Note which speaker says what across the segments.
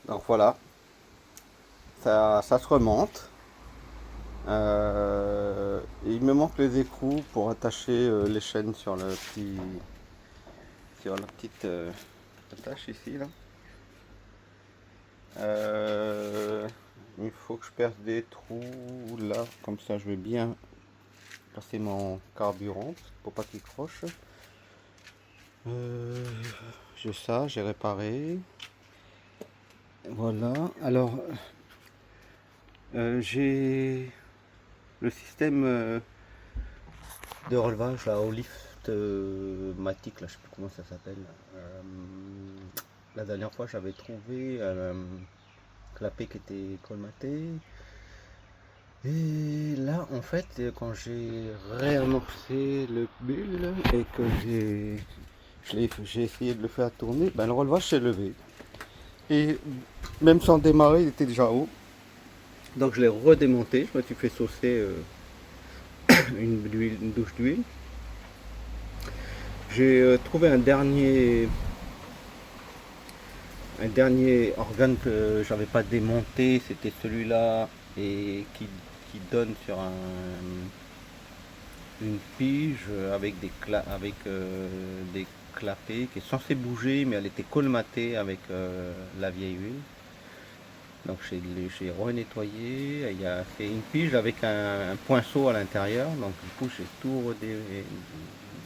Speaker 1: Donc voilà, ça se remonte. Il me manque les écrous pour attacher les chaînes sur sur la petite attache ici là. Il faut que je perce des trous là, comme ça je vais bien passer mon carburant pour pas qu'il croche. J'ai ça, j'ai réparé. Voilà, alors j'ai le système de relevage là, au lift matic, là, je sais plus comment ça s'appelle. La dernière fois j'avais trouvé clapet qui était colmaté. Et là en fait quand j'ai réamorcé le bulle et que j'ai essayé de le faire tourner, ben, le relevage s'est levé. Et même sans démarrer il était déjà haut. Donc je l'ai redémonté, je me suis fait saucer une douche d'huile. J'ai trouvé un dernier organe que j'avais pas démonté, c'était celui-là et qui donne sur une pige avec des clapets qui est censé bouger, mais elle était colmatée avec la vieille huile. Donc j'ai renettoyé, c'est une pige avec un poinceau à l'intérieur, donc du coup j'ai tout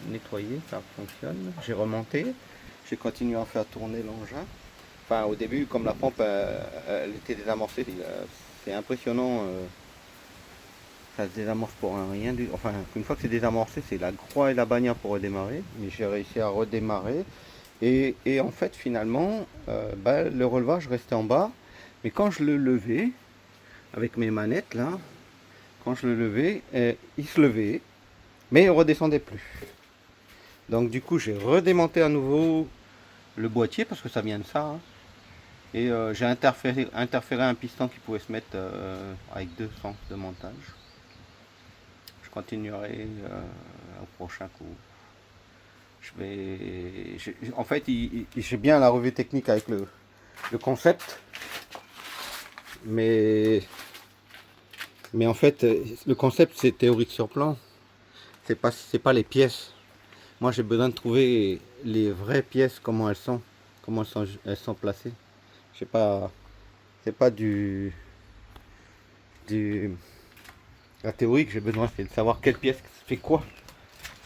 Speaker 1: nettoyé, ça fonctionne. J'ai remonté, j'ai continué à faire tourner l'engin. Enfin au début comme la pompe elle était désamorcée, c'est impressionnant, ça se désamorce pour un rien du. Enfin une fois que c'est désamorcé c'est la croix et la bannière pour redémarrer, mais j'ai réussi à redémarrer. Et en fait finalement le relevage restait en bas, mais quand je le levais, avec mes manettes là, quand je le levais, il se levait, mais il ne redescendait plus. Donc du coup j'ai redémonté à nouveau le boîtier parce que ça vient de ça. Hein. Et j'ai interféré un piston qui pouvait se mettre avec 2 sens de montage. Je continuerai au prochain coup. En fait, j'ai bien la revue technique avec le concept, mais en fait, le concept c'est théorique sur plan. C'est pas les pièces. Moi, j'ai besoin de trouver les vraies pièces, comment elles sont placées. Je sais pas, c'est pas la théorie que j'ai besoin, c'est de savoir quelle pièce fait quoi.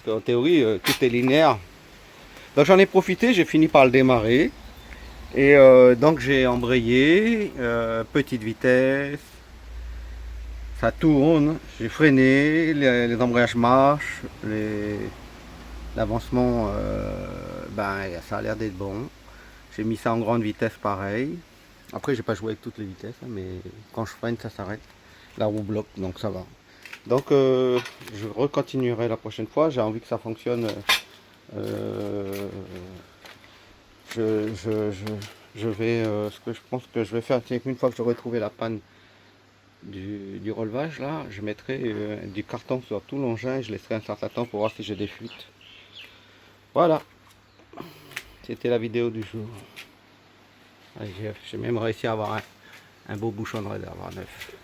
Speaker 1: Parce qu'en théorie, tout est linéaire. Donc j'en ai profité, j'ai fini par le démarrer. Et donc j'ai embrayé, petite vitesse, ça tourne, j'ai freiné, les embrayages marchent, l'avancement, ça a l'air d'être bon. J'ai mis ça en grande vitesse pareil. Après j'ai pas joué avec toutes les vitesses, hein, mais quand je freine ça s'arrête. La roue bloque, donc ça va. Donc je recontinuerai la prochaine fois, j'ai envie que ça fonctionne. Euh, je, je, je, je vais, ce que je pense que je vais faire, c'est qu'une fois que j'aurai trouvé la panne du relevage, là, je mettrai du carton sur tout l'engin et je laisserai un certain temps pour voir si j'ai des fuites. Voilà, c'était la vidéo du jour. J'ai même réussi à avoir un beau bouchon de réservoir neuf.